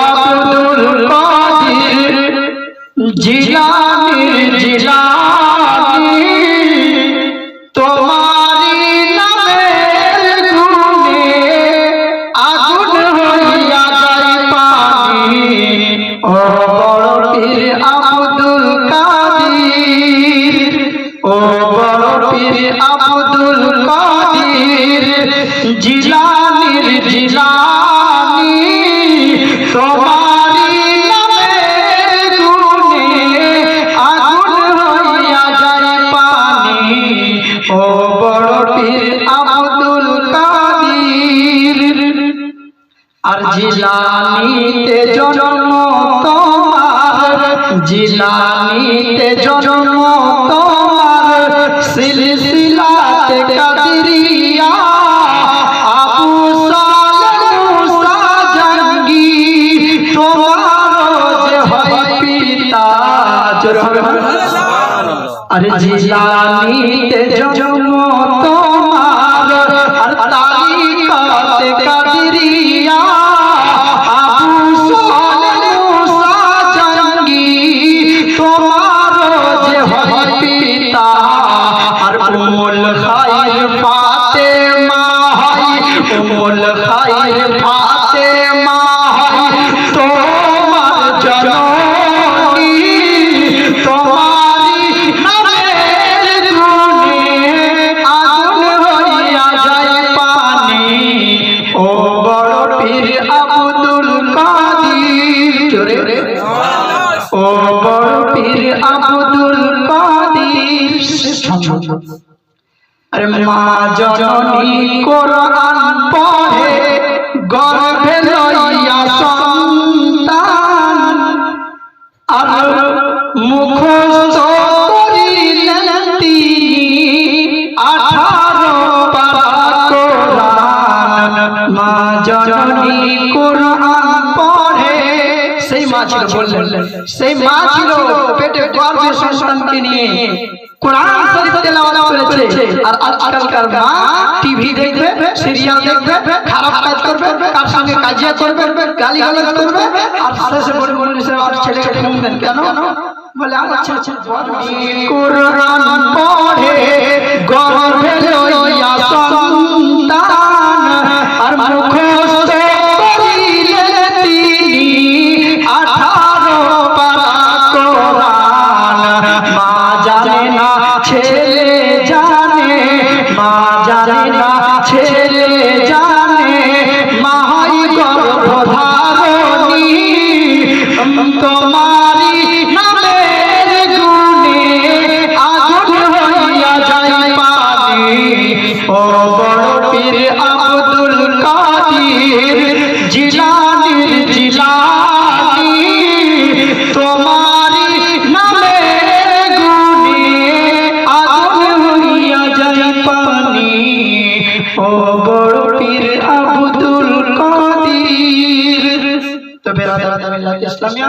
আব্দুল কাদের জিলানী জিলানী তোমারি নামের গুণে আগুন হইয়া যায় পানি। ও বড় পীর আব্দুল কাদের, ও বড় পীর আব্দুল কাদের জিলানীর জিলানী তোমারি নামের গুণে আগুন হইয়া যায় পানি। ও বড় পীর আব্দুল কাদের। আর জিলানীতে জন্ম তোমার, জিলানীতে জন্ম তোমার, সিলসিলাতে কাদরিয়া আবু সালেহ মুসা জঙ্গি তোমার যে হয় পিতা। আরে জিলানীতে জন্ম তোমার, আর তারিকাতে কাদরিয়া আবু সালেহ মুসা জঙ্গি তোমার যে হয় পিতা। আর উম্মুল খায়র ফাতেমা হয়, উম্মুল খায়র ফাতেমা হয় তোমার জননী। তোমারি নামের গুণে আগুন হইয়া যায় পানি। ও বড় পীর আব্দুল কাদের, ও বড় পীর আব্দুল কাদের। আরে মা জননী কোরআন পড়ে গর্ভে লইয়া সন্তান, আর মুখস্থ করিলেন তিনি 18 পারা কোরআন। মা জননী কোরআন পড়ে, সেই মা ছিল, বললেন সেই মা ছিল পেটে গর্ভে সন্তানকে নিয়ে কোরআন শরীফ তেলাওয়াত করেছে। আর আজকালকার মা টিভি দেখবে, সিরিয়াল দেখবে, খারাপ কাজ করবে, কার সঙ্গে কাজিয়া করবে, গালিগালাজ করবে, আর শেষে বলে আর ছেলেকে ফোন দেন কেন? বলে আমার ছেলে কোরআন পড়ে গর্ভে লইয়া সন্তান, আর মুখস্থ করিলেন তিনি 18 পারা কোরআন। মা জানে না ছেলে জানে, মা জানে না ছেলে জানে, মা হয় গর্ভধারণী। তোমারি নামের গুণে আগুন হইয়া যায় পানি। ও বড় পীর আব্দুল কাদের জিলানীর জিলানী তোমারি নামের গুণে আগুন হইয়া যায় পানি। ও বড় পীর আব্দুল কাদের। তো বেরাদার ইসলামিয়া